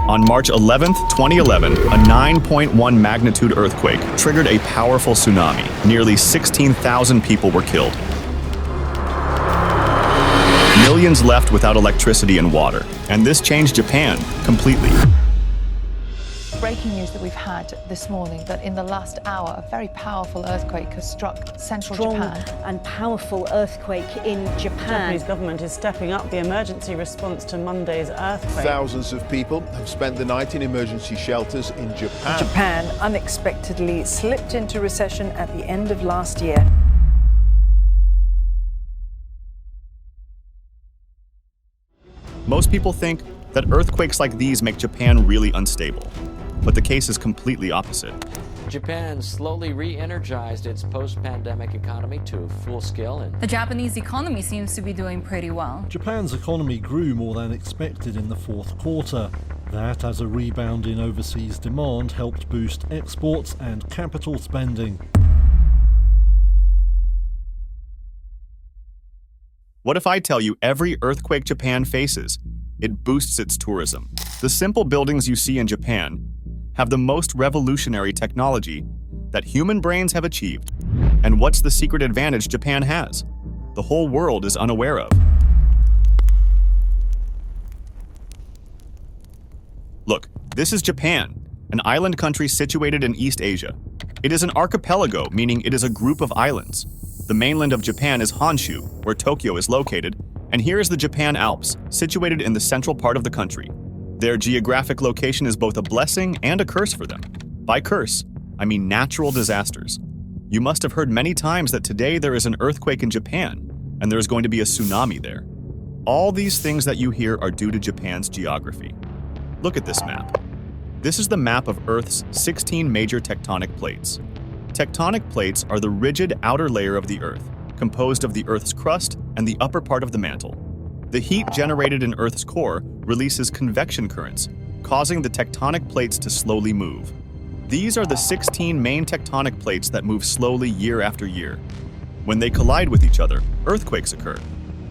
On March 11, 2011, a 9.1 magnitude earthquake triggered a powerful tsunami. Nearly 16,000 people were killed. Millions left without electricity and water, and this changed Japan completely. Breaking news that we've had this morning that in the last hour, a very powerful earthquake has struck central Japan. And powerful earthquake in Japan. The Japanese government is stepping up the emergency response to Monday's earthquake. Thousands of people have spent the night in emergency shelters in Japan. Japan unexpectedly slipped into recession at the end of last year. Most people think that earthquakes like these make Japan really unstable, but the case is completely opposite. Japan slowly re-energized its post-pandemic economy to full scale. And the Japanese economy seems to be doing pretty well. Japan's economy grew more than expected in the fourth quarter. That, as a rebound in overseas demand, helped boost exports and capital spending. What if I tell you every earthquake Japan faces, it boosts its tourism? The simple buildings you see in Japan have the most revolutionary technology that human brains have achieved. And what's the secret advantage Japan has? The whole world is unaware of. Look, this is Japan, an island country situated in East Asia. It is an archipelago, meaning it is a group of islands. The mainland of Japan is Honshu, where Tokyo is located, and here is the Japan Alps, situated in the central part of the country. Their geographic location is both a blessing and a curse for them. By curse, I mean natural disasters. You must have heard many times that today there is an earthquake in Japan, and there is going to be a tsunami there. All these things that you hear are due to Japan's geography. Look at this map. This is the map of Earth's 16 major tectonic plates. Tectonic plates are the rigid outer layer of the Earth, composed of the Earth's crust and the upper part of the mantle. The heat generated in Earth's core releases convection currents, causing the tectonic plates to slowly move. These are the 16 main tectonic plates that move slowly year after year. When they collide with each other, earthquakes occur.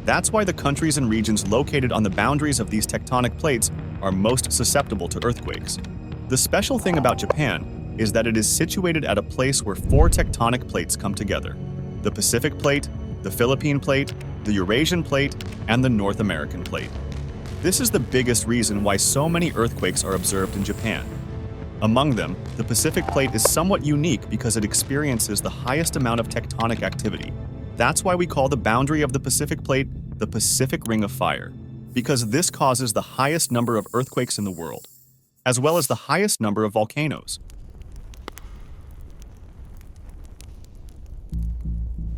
That's why the countries and regions located on the boundaries of these tectonic plates are most susceptible to earthquakes. The special thing about Japan is that it is situated at a place where 4 tectonic plates come together: the Pacific Plate, the Philippine Plate, the Eurasian Plate, and the North American Plate. This is the biggest reason why so many earthquakes are observed in Japan. Among them, the Pacific Plate is somewhat unique because it experiences the highest amount of tectonic activity. That's why we call the boundary of the Pacific Plate the Pacific Ring of Fire, because this causes the highest number of earthquakes in the world, as well as the highest number of volcanoes.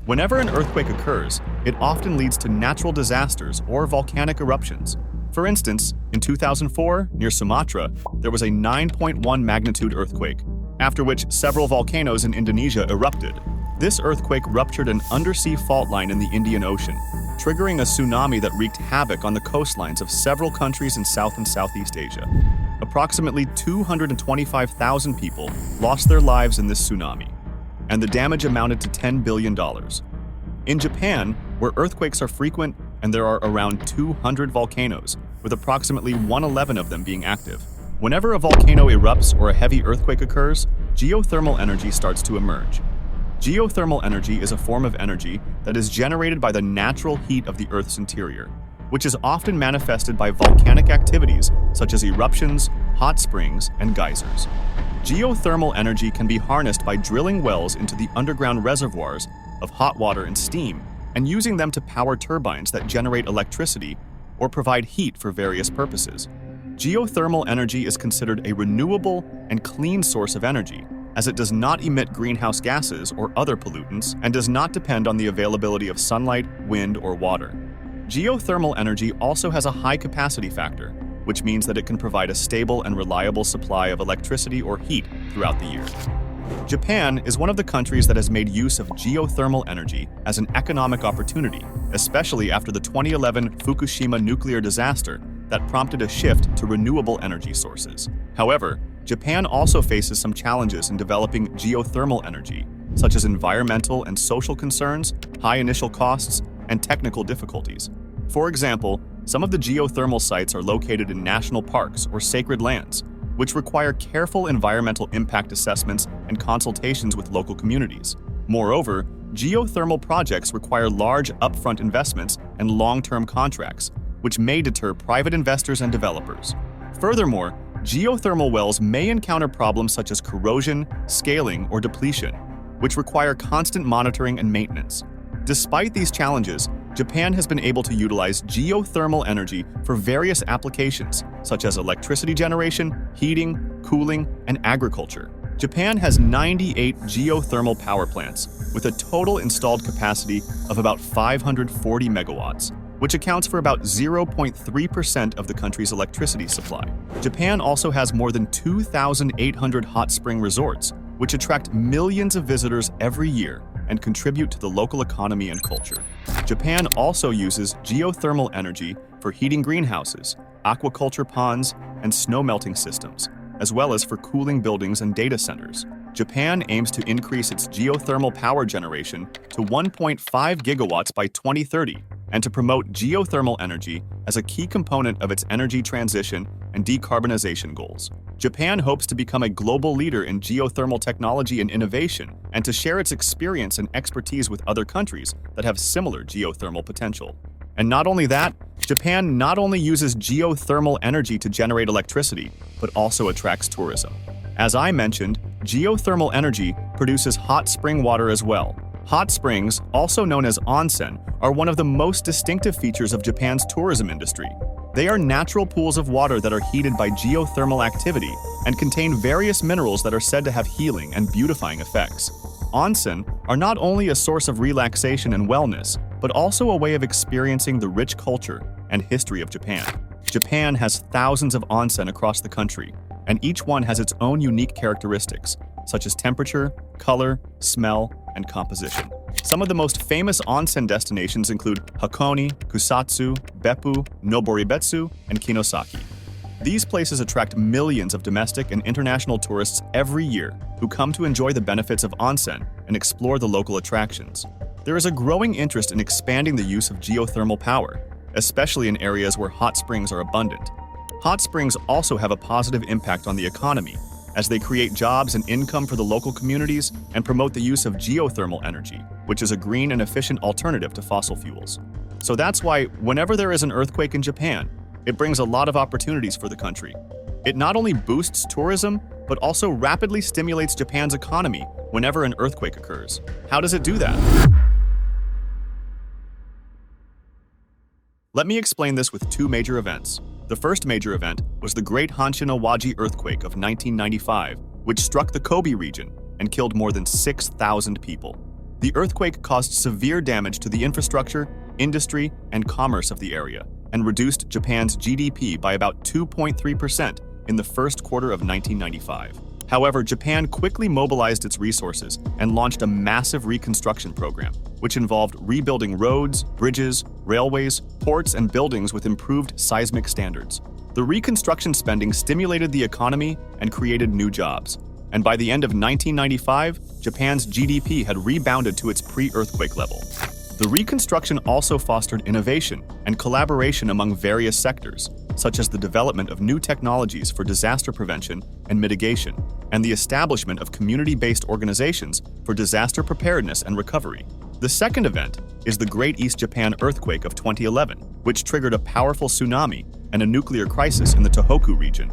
Whenever an earthquake occurs, it often leads to natural disasters or volcanic eruptions. For instance, in 2004, near Sumatra, there was a 9.1 magnitude earthquake, after which several volcanoes in Indonesia erupted. This earthquake ruptured an undersea fault line in the Indian Ocean, triggering a tsunami that wreaked havoc on the coastlines of several countries in South and Southeast Asia. Approximately 225,000 people lost their lives in this tsunami, and the damage amounted to $10 billion. In Japan, where earthquakes are frequent and there are around 200 volcanoes, with approximately 111 of them being active. Whenever a volcano erupts or a heavy earthquake occurs, geothermal energy starts to emerge. Geothermal energy is a form of energy that is generated by the natural heat of the Earth's interior, which is often manifested by volcanic activities such as eruptions, hot springs, and geysers. Geothermal energy can be harnessed by drilling wells into the underground reservoirs of hot water and steam and using them to power turbines that generate electricity or provide heat for various purposes. Geothermal energy is considered a renewable and clean source of energy, as it does not emit greenhouse gases or other pollutants and does not depend on the availability of sunlight, wind, or water. Geothermal energy also has a high capacity factor, which means that it can provide a stable and reliable supply of electricity or heat throughout the year. Japan is one of the countries that has made use of geothermal energy as an economic opportunity, especially after the 2011 Fukushima nuclear disaster that prompted a shift to renewable energy sources. However, Japan also faces some challenges in developing geothermal energy, such as environmental and social concerns, high initial costs, and technical difficulties. For example, Some of the geothermal sites are located in national parks or sacred lands, which require careful environmental impact assessments and consultations with local communities. Moreover, geothermal projects require large upfront investments and long-term contracts, which may deter private investors and developers. Furthermore, geothermal wells may encounter problems such as corrosion, scaling, or depletion, which require constant monitoring and maintenance. Despite these challenges, Japan has been able to utilize geothermal energy for various applications, such as electricity generation, heating, cooling, and agriculture. Japan has 98 geothermal power plants, with a total installed capacity of about 540 megawatts, which accounts for about 0.3% of the country's electricity supply. Japan also has more than 2,800 hot spring resorts, which attract millions of visitors every year and contribute to the local economy and culture. Japan also uses geothermal energy for heating greenhouses, aquaculture ponds, and snow melting systems, as well as for cooling buildings and data centers. Japan aims to increase its geothermal power generation to 1.5 gigawatts by 2030 and to promote geothermal energy as a key component of its energy transition and decarbonization goals. Japan hopes to become a global leader in geothermal technology and innovation and to share its experience and expertise with other countries that have similar geothermal potential. And not only that, Japan not only uses geothermal energy to generate electricity, but also attracts tourism. As I mentioned, geothermal energy produces hot spring water as well. Hot springs, also known as onsen, are one of the most distinctive features of Japan's tourism industry. They are natural pools of water that are heated by geothermal activity and contain various minerals that are said to have healing and beautifying effects. Onsen are not only a source of relaxation and wellness, but also a way of experiencing the rich culture and history of Japan. Japan has thousands of onsen across the country, and each one has its own unique characteristics, such as temperature, color, smell, and composition. Some of the most famous onsen destinations include Hakone, Kusatsu, Beppu, Noboribetsu, and Kinosaki. These places attract millions of domestic and international tourists every year who come to enjoy the benefits of onsen and explore the local attractions. There is a growing interest in expanding the use of geothermal power, especially in areas where hot springs are abundant. Hot springs also have a positive impact on the economy, as they create jobs and income for the local communities and promote the use of geothermal energy, which is a green and efficient alternative to fossil fuels. So that's why whenever there is an earthquake in Japan, it brings a lot of opportunities for the country. It not only boosts tourism, but also rapidly stimulates Japan's economy whenever an earthquake occurs. How does it do that? Let me explain this with two major events. The first major event was the Great Hanshin-Awaji earthquake of 1995, which struck the Kobe region and killed more than 6,000 people. The earthquake caused severe damage to the infrastructure, industry, and commerce of the area, and reduced Japan's GDP by about 2.3% in the first quarter of 1995. However, Japan quickly mobilized its resources and launched a massive reconstruction program, which involved rebuilding roads, bridges, railways, ports, and buildings with improved seismic standards. The reconstruction spending stimulated the economy and created new jobs. And by the end of 1995, Japan's GDP had rebounded to its pre-earthquake level. The reconstruction also fostered innovation and collaboration among various sectors, such as the development of new technologies for disaster prevention and mitigation, and the establishment of community-based organizations for disaster preparedness and recovery. The second event is the Great East Japan Earthquake of 2011, which triggered a powerful tsunami and a nuclear crisis in the Tohoku region,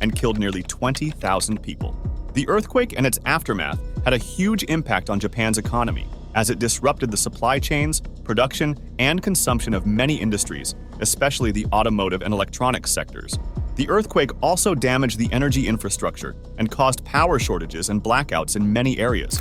and killed nearly 20,000 people. The earthquake and its aftermath had a huge impact on Japan's economy, as it disrupted the supply chains, production, and consumption of many industries, especially the automotive and electronics sectors. The earthquake also damaged the energy infrastructure and caused power shortages and blackouts in many areas.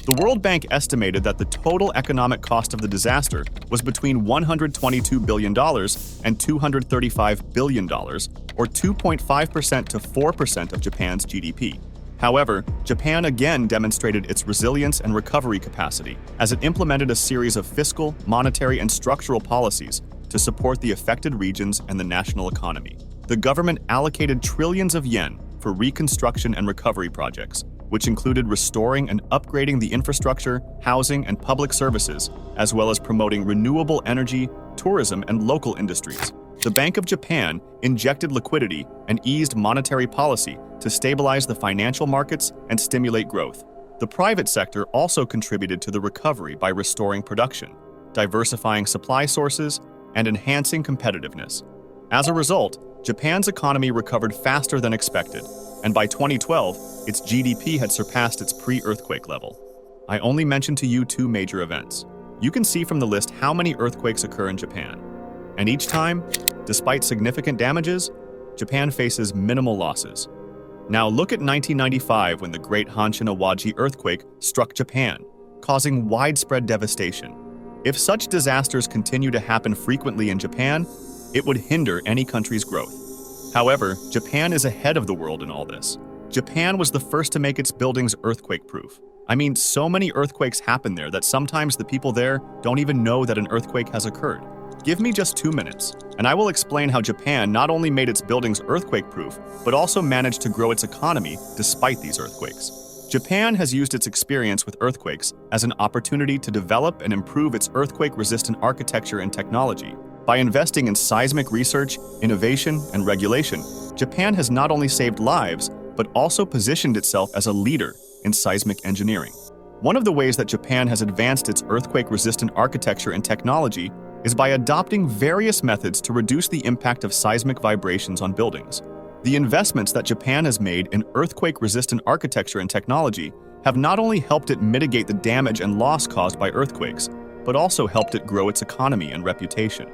The World Bank estimated that the total economic cost of the disaster was between $122 billion and $235 billion, or 2.5% to 4% of Japan's GDP. However, Japan again demonstrated its resilience and recovery capacity as it implemented a series of fiscal, monetary, and structural policies to support the affected regions and the national economy. The government allocated trillions of yen for reconstruction and recovery projects, which included restoring and upgrading the infrastructure, housing, and public services, as well as promoting renewable energy, tourism, and local industries. The Bank of Japan injected liquidity and eased monetary policy to stabilize the financial markets and stimulate growth. The private sector also contributed to the recovery by restoring production, diversifying supply sources, and enhancing competitiveness. As a result, Japan's economy recovered faster than expected, and by 2012, its GDP had surpassed its pre-earthquake level. I only mentioned to you 2 major events. You can see from the list how many earthquakes occur in Japan. And each time, despite significant damages, Japan faces minimal losses. Now look at 1995 when the Great Hanshin-Awaji earthquake struck Japan, causing widespread devastation. If such disasters continue to happen frequently in Japan, it would hinder any country's growth. However, Japan is ahead of the world in all this. Japan was the first to make its buildings earthquake-proof. I mean, so many earthquakes happen there that sometimes the people there don't even know that an earthquake has occurred. Give me just 2 minutes, and I will explain how Japan not only made its buildings earthquake-proof, but also managed to grow its economy despite these earthquakes. Japan has used its experience with earthquakes as an opportunity to develop and improve its earthquake-resistant architecture and technology. By investing in seismic research, innovation, and regulation, Japan has not only saved lives, but also positioned itself as a leader in seismic engineering. One of the ways that Japan has advanced its earthquake-resistant architecture and technology is by adopting various methods to reduce the impact of seismic vibrations on buildings. The investments that Japan has made in earthquake-resistant architecture and technology have not only helped it mitigate the damage and loss caused by earthquakes, but also helped it grow its economy and reputation.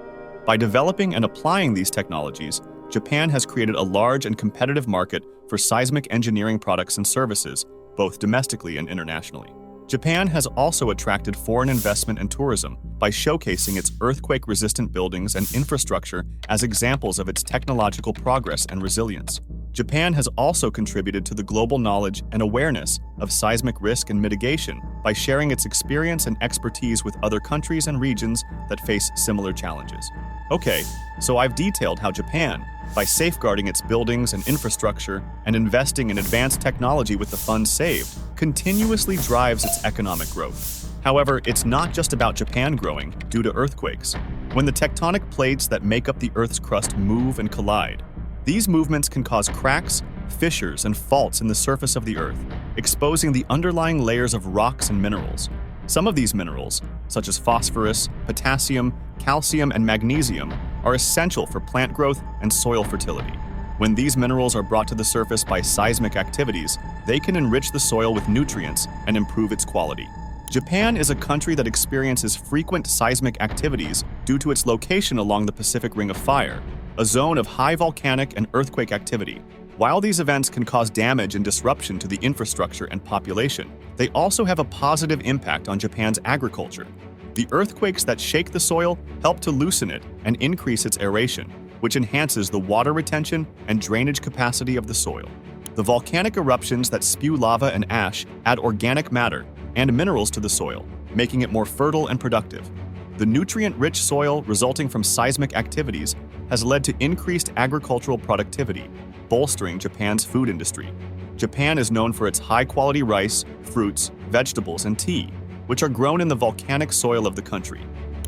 By developing and applying these technologies, Japan has created a large and competitive market for seismic engineering products and services, both domestically and internationally. Japan has also attracted foreign investment and tourism by showcasing its earthquake-resistant buildings and infrastructure as examples of its technological progress and resilience. Japan has also contributed to the global knowledge and awareness of seismic risk and mitigation by sharing its experience and expertise with other countries and regions that face similar challenges. Okay, so I've detailed how Japan, by safeguarding its buildings and infrastructure and investing in advanced technology with the funds saved, continuously drives its economic growth. However, it's not just about Japan growing due to earthquakes. When the tectonic plates that make up the Earth's crust move and collide, these movements can cause cracks, fissures, and faults in the surface of the Earth, exposing the underlying layers of rocks and minerals. Some of these minerals, such as phosphorus, potassium, calcium, and magnesium, are essential for plant growth and soil fertility. When these minerals are brought to the surface by seismic activities, they can enrich the soil with nutrients and improve its quality. Japan is a country that experiences frequent seismic activities due to its location along the Pacific Ring of Fire, a zone of high volcanic and earthquake activity. While these events can cause damage and disruption to the infrastructure and population, they also have a positive impact on Japan's agriculture. The earthquakes that shake the soil help to loosen it and increase its aeration, which enhances the water retention and drainage capacity of the soil. The volcanic eruptions that spew lava and ash add organic matter and minerals to the soil, making it more fertile and productive. The nutrient-rich soil resulting from seismic activities has led to increased agricultural productivity, bolstering Japan's food industry. Japan is known for its high-quality rice, fruits, vegetables, and tea, which are grown in the volcanic soil of the country.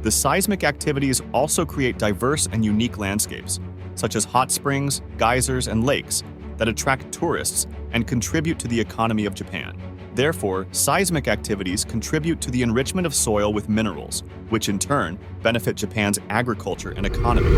The seismic activities also create diverse and unique landscapes, such as hot springs, geysers, and lakes, that attract tourists and contribute to the economy of Japan. Therefore, seismic activities contribute to the enrichment of soil with minerals, which in turn benefit Japan's agriculture and economy.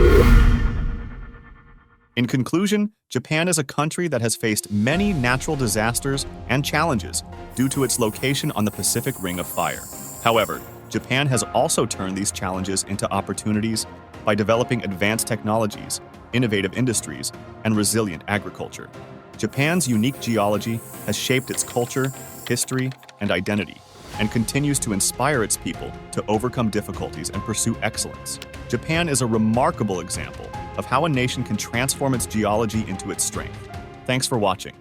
In conclusion, Japan is a country that has faced many natural disasters and challenges due to its location on the Pacific Ring of Fire. However, Japan has also turned these challenges into opportunities by developing advanced technologies, innovative industries, and resilient agriculture. Japan's unique geology has shaped its culture, history, and identity, and continues to inspire its people to overcome difficulties and pursue excellence. Japan is a remarkable example of how a nation can transform its geology into its strength. Thanks for watching.